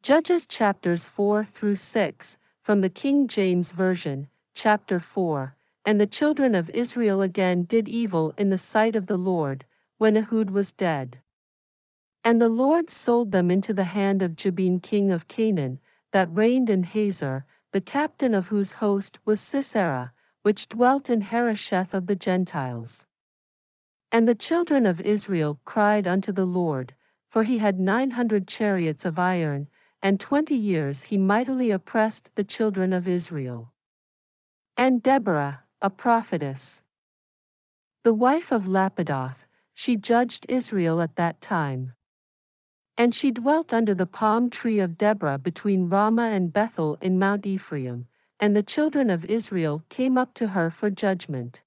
Judges chapters 4 through 6, from the King James Version, chapter 4. And the children of Israel again did evil in the sight of the Lord, when Ehud was dead. And the Lord sold them into the hand of Jabin king of Canaan, that reigned in Hazor, the captain of whose host was Sisera, which dwelt in Harosheth of the Gentiles. And the children of Israel cried unto the Lord, for he had 900 chariots of iron, and 20 years he mightily oppressed the children of Israel. And Deborah, a prophetess, the wife of Lapidoth, she judged Israel at that time. And she dwelt under the palm tree of Deborah between Ramah and Bethel in Mount Ephraim, and the children of Israel came up to her for judgment.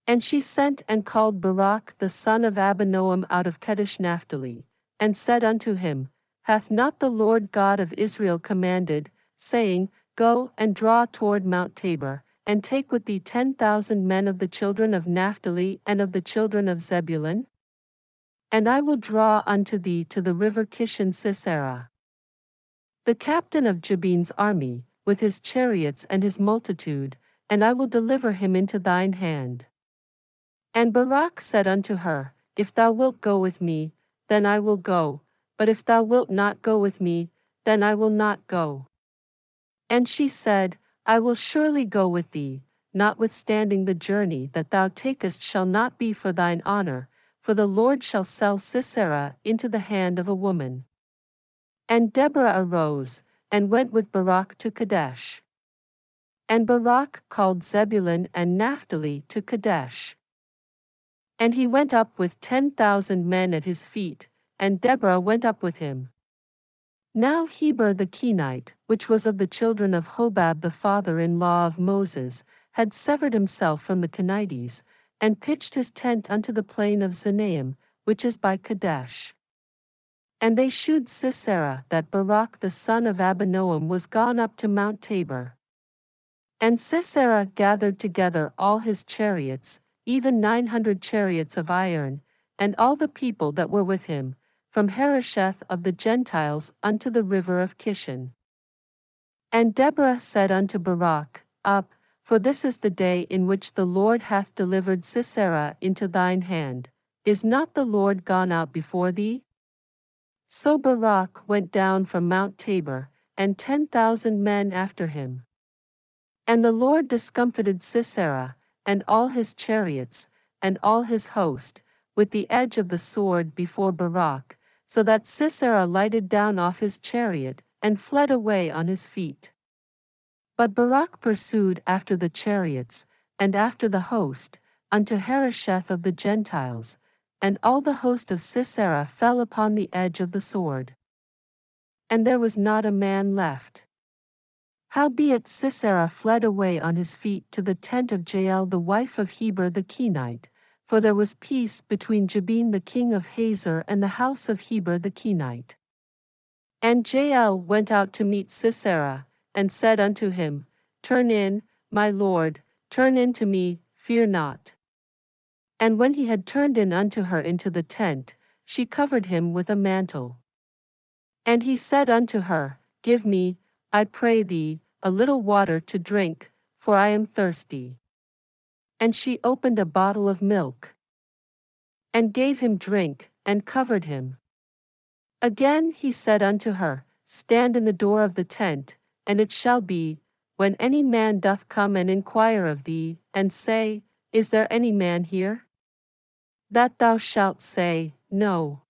And she sent and called Barak the son of Abinoam out of Kedesh Naphtali, and said unto him, Hath not the Lord God of Israel commanded, saying, Go and draw toward Mount Tabor, and take with thee 10,000 men of the children of Naphtali and of the children of Zebulun? And I will draw unto thee to the river Kishon Sisera, the captain of Jabin's army, with his chariots and his multitude, and I will deliver him into thine hand. And Barak said unto her, If thou wilt go with me, then I will go, but if thou wilt not go with me, then I will not go. And she said, I will surely go with thee, notwithstanding the journey that thou takest shall not be for thine honor, for the Lord shall sell Sisera into the hand of a woman. And Deborah arose, and went with Barak to Kadesh. And Barak called Zebulun and Naphtali to Kadesh. And he went up with 10,000 men at his feet, and Deborah went up with him. Now Heber the Kenite, which was of the children of Hobab the father-in-law of Moses, had severed himself from the Kenites, and pitched his tent unto the plain of Zanaim, which is by Kadesh. And they shewed Sisera that Barak the son of Abinoam was gone up to Mount Tabor. And Sisera gathered together all his chariots, even 900 chariots of iron, and all the people that were with him, from Harosheth of the Gentiles unto the river of Kishon. And Deborah said unto Barak, Up, for this is the day in which the Lord hath delivered Sisera into thine hand. Is not the Lord gone out before thee? So Barak went down from Mount Tabor, and 10,000 men after him. And the Lord discomfited Sisera, and all his chariots, and all his host, with the edge of the sword before Barak, so that Sisera lighted down off his chariot, and fled away on his feet. But Barak pursued after the chariots, and after the host, unto Harosheth of the Gentiles, and all the host of Sisera fell upon the edge of the sword. And there was not a man left. Howbeit Sisera fled away on his feet to the tent of Jael the wife of Heber the Kenite, for there was peace between Jabin the king of Hazor and the house of Heber the Kenite. And Jael went out to meet Sisera, and said unto him, Turn in, my lord, turn in to me, fear not. And when he had turned in unto her into the tent, she covered him with a mantle. And he said unto her, Give me, I pray thee, a little water to drink, for I am thirsty. And she opened a bottle of milk, and gave him drink, and covered him. Again he said unto her, Stand in the door of the tent, and it shall be, when any man doth come and inquire of thee, and say, Is there any man here? That thou shalt say, No.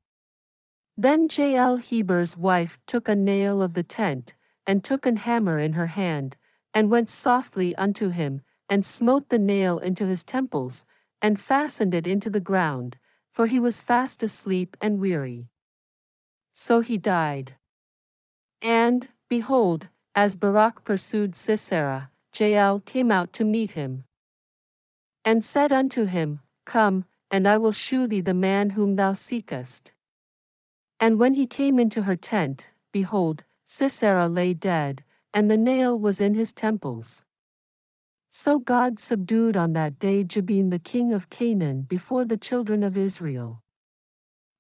Then Jael Heber's wife took a nail of the tent, and took an hammer in her hand, and went softly unto him, and smote the nail into his temples, and fastened it into the ground, for he was fast asleep and weary. So he died. And, behold, as Barak pursued Sisera, Jael came out to meet him, and said unto him, Come, and I will shew thee the man whom thou seekest. And when he came into her tent, behold, Sisera lay dead, and the nail was in his temples. So God subdued on that day Jabin the king of Canaan before the children of Israel.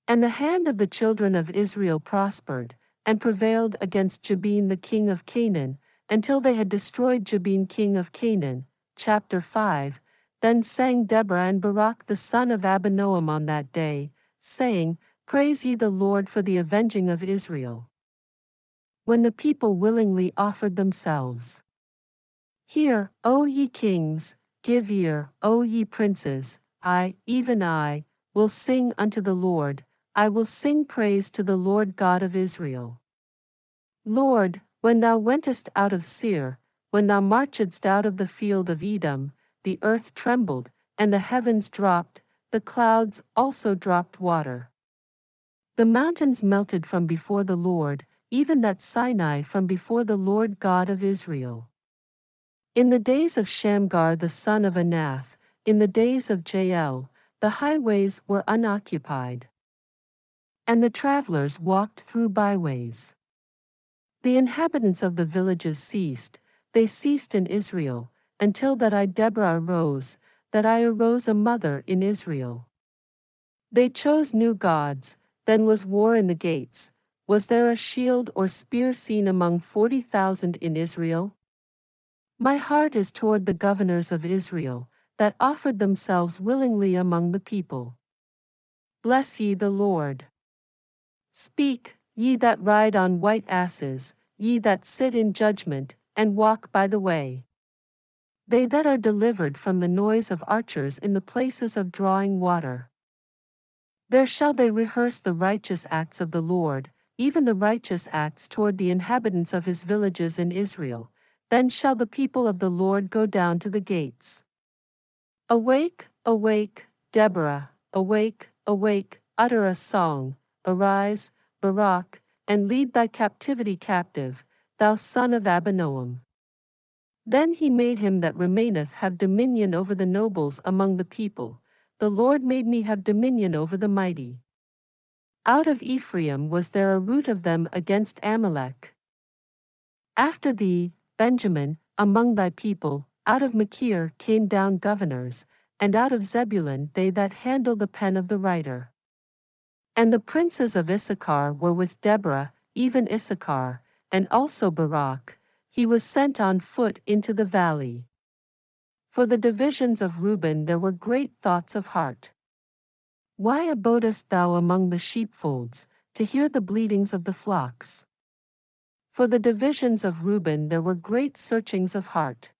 And the hand of the children of Israel prospered, and prevailed against Jabin the king of Canaan, until they had destroyed Jabin king of Canaan. Chapter 5. Then sang Deborah and Barak the son of Abinoam on that day, saying, Praise ye the Lord for the avenging of Israel. When the people willingly offered themselves. Hear, O ye kings, give ear, O ye princes, I, even I, will sing unto the Lord, I will sing praise to the Lord God of Israel. Lord, when thou wentest out of Seir, when thou marchedst out of the field of Edom, the earth trembled, and the heavens dropped, the clouds also dropped water. The mountains melted from before the Lord, even that Sinai from before the Lord God of Israel. In the days of Shamgar the son of Anath, in the days of Jael, the highways were unoccupied, and the travelers walked through byways. The inhabitants of the villages ceased, they ceased in Israel, until that I Deborah arose, that I arose a mother in Israel. They chose new gods, then was war in the gates. Was there a shield or spear seen among 40,000 in Israel? My heart is toward the governors of Israel, that offered themselves willingly among the people. Bless ye the Lord. Speak, ye that ride on white asses, ye that sit in judgment, and walk by the way. They that are delivered from the noise of archers in the places of drawing water. There shall they rehearse the righteous acts of the Lord, even the righteous acts toward the inhabitants of his villages in Israel. Then shall the people of the Lord go down to the gates. Awake, awake, Deborah, awake, awake, utter a song, arise, Barak, and lead thy captivity captive, thou son of Abinoam. Then he made him that remaineth have dominion over the nobles among the people. The Lord made me have dominion over the mighty. Out of Ephraim was there a root of them against Amalek. After thee, Benjamin, among thy people, out of Machir came down governors, and out of Zebulun they that handle the pen of the writer. And the princes of Issachar were with Deborah, even Issachar, and also Barak, he was sent on foot into the valley. For the divisions of Reuben there were great thoughts of heart. Why abodest thou among the sheepfolds, to hear the bleatings of the flocks? For the divisions of Reuben there were great searchings of heart.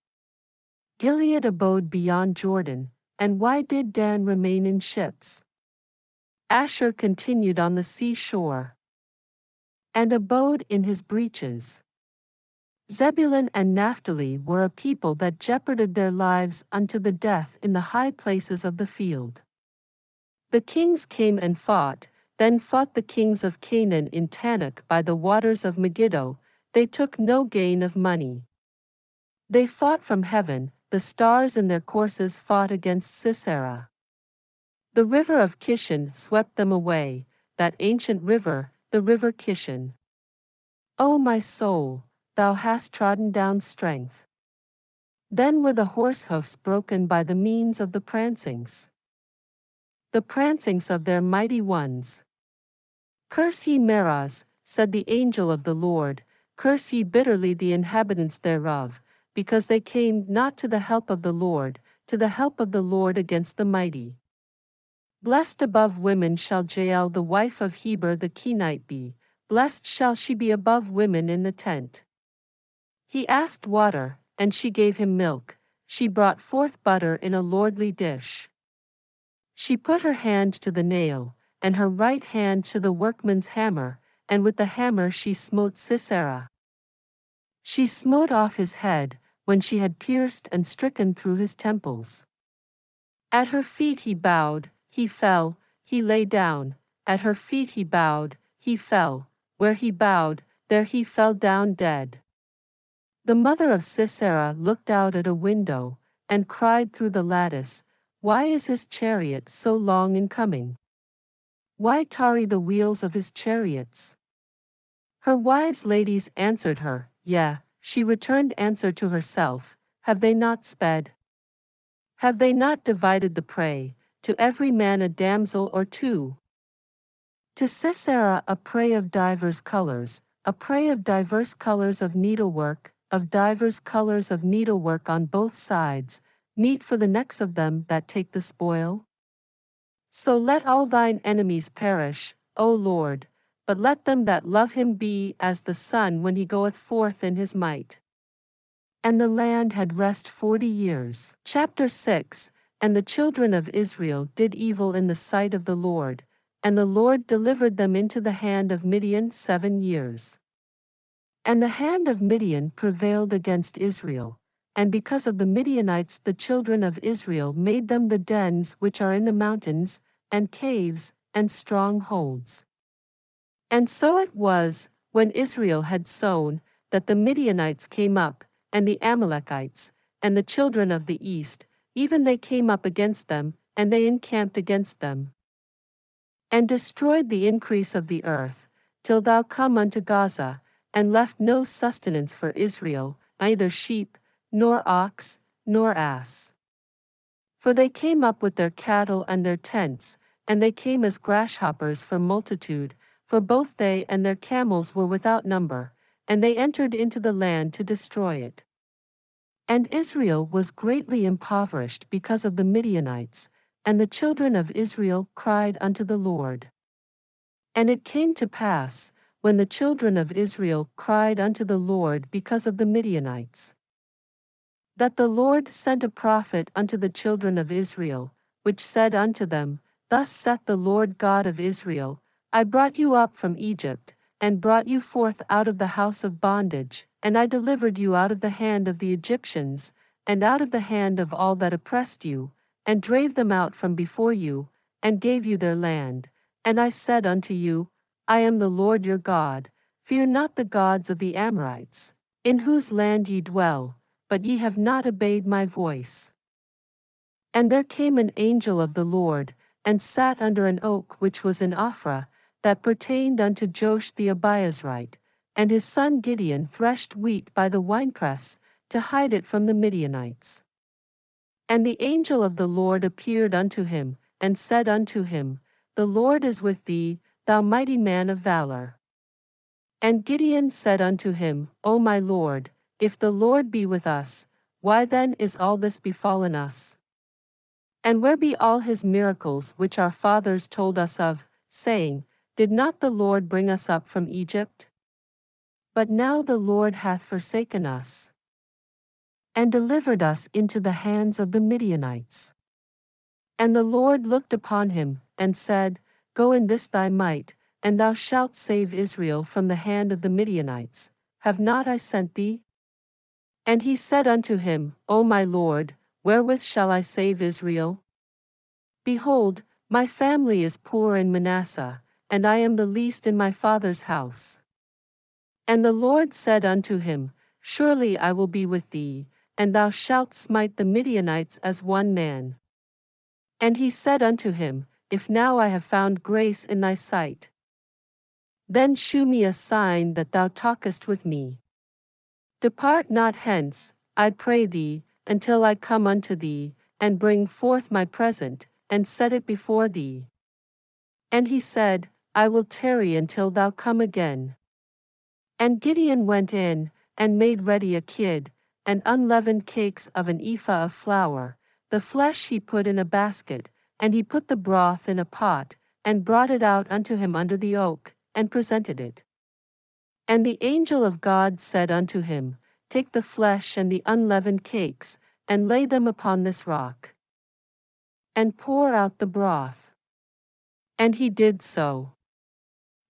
Gilead abode beyond Jordan, and why did Dan remain in ships? Asher continued on the sea shore, and abode in his breaches. Zebulun and Naphtali were a people that jeoparded their lives unto the death in the high places of the field. The kings came and fought, then fought the kings of Canaan in Tanakh by the waters of Megiddo. They took no gain of money. They fought from heaven, the stars in their courses fought against Sisera. The river of Kishon swept them away, that ancient river, the river Kishon. O my soul, thou hast trodden down strength. Then were the horse hoofs broken by the means of the prancings of their mighty ones. Curse ye Meroz, said the angel of the Lord, curse ye bitterly the inhabitants thereof, because they came not to the help of the Lord, to the help of the Lord against the mighty. Blessed above women shall Jael the wife of Heber the Kenite be, blessed shall she be above women in the tent. He asked water, and she gave him milk, she brought forth butter in a lordly dish. She put her hand to the nail, and her right hand to the workman's hammer, and with the hammer she smote Sisera. She smote off his head, when she had pierced and stricken through his temples. At her feet he bowed, he fell, he lay down, at her feet he bowed, he fell, where he bowed, there he fell down dead. The mother of Sisera looked out at a window, and cried through the lattice, Why is his chariot so long in coming? Why tarry the wheels of his chariots? Her wise ladies answered her, Yea, she returned answer to herself, Have they not sped? Have they not divided the prey, to every man a damsel or two? To Sisera a prey of divers colors, a prey of divers colors of needlework, on both sides, meat for the necks of them that take the spoil? So let all thine enemies perish, O Lord, but let them that love him be as the sun when he goeth forth in his might. And the land had rest 40 years. Chapter 6. And the children of Israel did evil in the sight of the Lord, and the Lord delivered them into the hand of Midian 7 years. And the hand of Midian prevailed against Israel, and because of the Midianites the children of Israel made them the dens which are in the mountains, and caves, and strongholds. And so it was, when Israel had sown, that the Midianites came up, and the Amalekites, and the children of the east, even they came up against them, and they encamped against them, and destroyed the increase of the earth, till thou come unto Gaza, and left no sustenance for Israel, neither sheep, nor ox, nor ass. For they came up with their cattle and their tents, and they came as grasshoppers for multitude, for both they and their camels were without number, and they entered into the land to destroy it. And Israel was greatly impoverished because of the Midianites, and the children of Israel cried unto the Lord. And it came to pass, when the children of Israel cried unto the Lord because of the Midianites, that the Lord sent a prophet unto the children of Israel, which said unto them, Thus saith the Lord God of Israel, I brought you up from Egypt, and brought you forth out of the house of bondage, and I delivered you out of the hand of the Egyptians, and out of the hand of all that oppressed you, and drave them out from before you, and gave you their land. And I said unto you, I am the Lord your God, fear not the gods of the Amorites, in whose land ye dwell, but ye have not obeyed my voice. And there came an angel of the Lord, and sat under an oak which was in Ophrah, that pertained unto Joash the Abiezrite, and his son Gideon threshed wheat by the winepress, to hide it from the Midianites. And the angel of the Lord appeared unto him, and said unto him, The Lord is with thee, thou mighty man of valor. And Gideon said unto him, O my Lord, if the Lord be with us, why then is all this befallen us? And where be all his miracles which our fathers told us of, saying, Did not the Lord bring us up from Egypt? But now the Lord hath forsaken us, and delivered us into the hands of the Midianites. And the Lord looked upon him, and said, Go in this thy might, and thou shalt save Israel from the hand of the Midianites. Have not I sent thee? And he said unto him, O my Lord, wherewith shall I save Israel? Behold, my family is poor in Manasseh, and I am the least in my father's house. And the Lord said unto him, Surely I will be with thee, and thou shalt smite the Midianites as one man. And he said unto him, If now I have found grace in thy sight, then shew me a sign that thou talkest with me. Depart not hence, I pray thee, until I come unto thee, and bring forth my present, and set it before thee. And he said, I will tarry until thou come again. And Gideon went in, and made ready a kid, and unleavened cakes of an ephah of flour. The flesh he put in a basket, and he put the broth in a pot, and brought it out unto him under the oak, and presented it. And the angel of God said unto him, Take the flesh and the unleavened cakes, and lay them upon this rock, and pour out the broth. And he did so.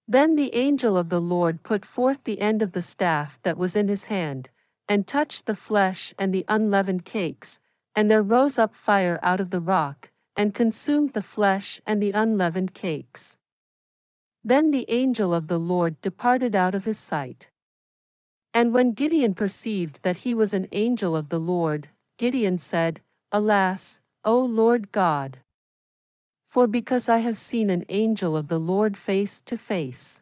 Then the angel of the Lord put forth the end of the staff that was in his hand, and touched the flesh and the unleavened cakes, and there rose up fire out of the rock, and consumed the flesh and the unleavened cakes. Then the angel of the Lord departed out of his sight. And when Gideon perceived that he was an angel of the Lord, Gideon said, Alas, O Lord God! For because I have seen an angel of the Lord face to face.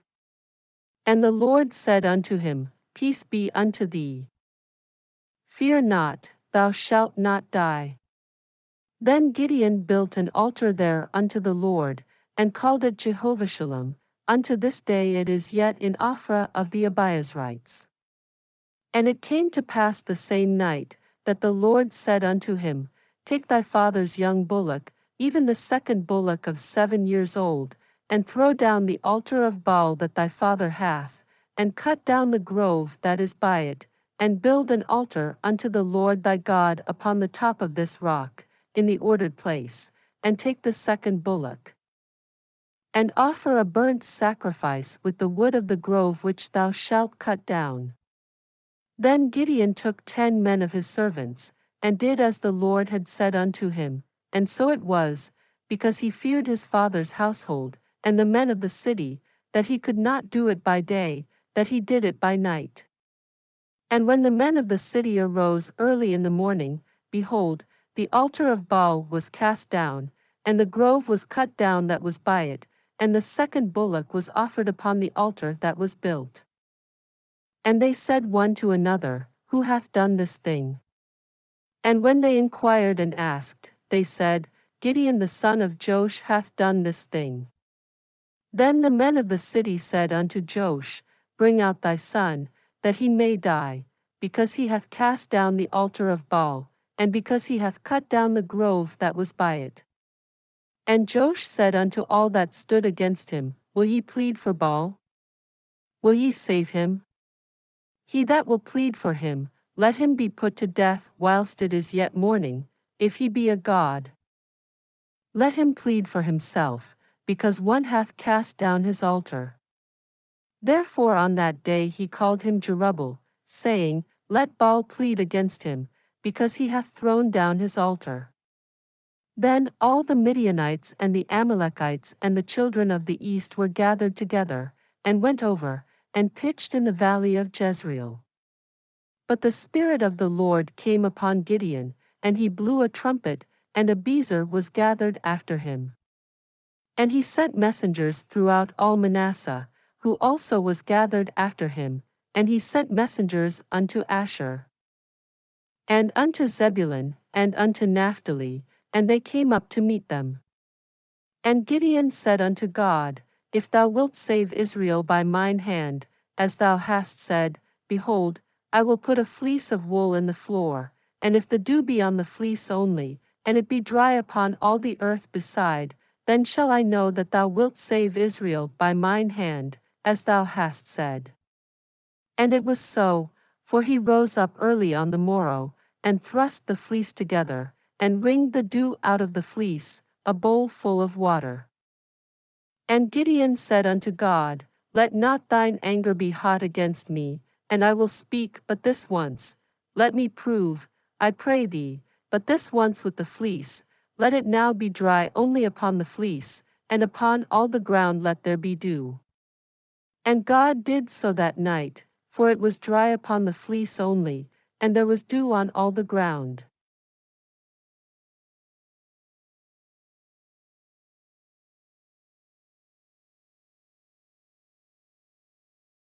And the Lord said unto him, Peace be unto thee. Fear not, thou shalt not die. Then Gideon built an altar there unto the Lord, and called it Jehovah Shalom, unto this day it is yet in Ophrah of the Abiezrites. And it came to pass the same night, that the Lord said unto him, Take thy father's young bullock, even the second bullock of 7 years old, and throw down the altar of Baal that thy father hath, and cut down the grove that is by it, and build an altar unto the Lord thy God upon the top of this rock, in the ordered place, and take the second bullock, and offer a burnt sacrifice with the wood of the grove which thou shalt cut down. Then Gideon took 10 men of his servants, and did as the Lord had said unto him, and so it was, because he feared his father's household, and the men of the city, that he could not do it by day, that he did it by night. And when the men of the city arose early in the morning, behold, the altar of Baal was cast down, and the grove was cut down that was by it, and the second bullock was offered upon the altar that was built. And they said one to another, Who hath done this thing? And when they inquired and asked, they said, Gideon the son of Joash hath done this thing. Then the men of the city said unto Joash, Bring out thy son, that he may die, because he hath cast down the altar of Baal, and because he hath cut down the grove that was by it. And Joash said unto all that stood against him, Will ye plead for Baal? Will ye save him? He that will plead for him, let him be put to death whilst it is yet morning, if he be a god. Let him plead for himself, because one hath cast down his altar. Therefore on that day he called him Jerubbaal, saying, Let Baal plead against him, because he hath thrown down his altar. Then all the Midianites and the Amalekites and the children of the east were gathered together, and went over, and pitched in the valley of Jezreel. But the Spirit of the Lord came upon Gideon, and he blew a trumpet, and Abiezer was gathered after him. And he sent messengers throughout all Manasseh, who also was gathered after him, and he sent messengers unto Asher, and unto Zebulun, and unto Naphtali, and they came up to meet them. And Gideon said unto God, If thou wilt save Israel by mine hand, as thou hast said, behold, I will put a fleece of wool in the floor, and if the dew be on the fleece only, and it be dry upon all the earth beside, then shall I know that thou wilt save Israel by mine hand, as thou hast said. And it was so, for he rose up early on the morrow, and thrust the fleece together, and wringed the dew out of the fleece, a bowl full of water. And Gideon said unto God, Let not thine anger be hot against me, and I will speak but this once. Let me prove, I pray thee, but this once with the fleece. Let it now be dry only upon the fleece, and upon all the ground let there be dew. And God did so that night, for it was dry upon the fleece only, and there was dew on all the ground.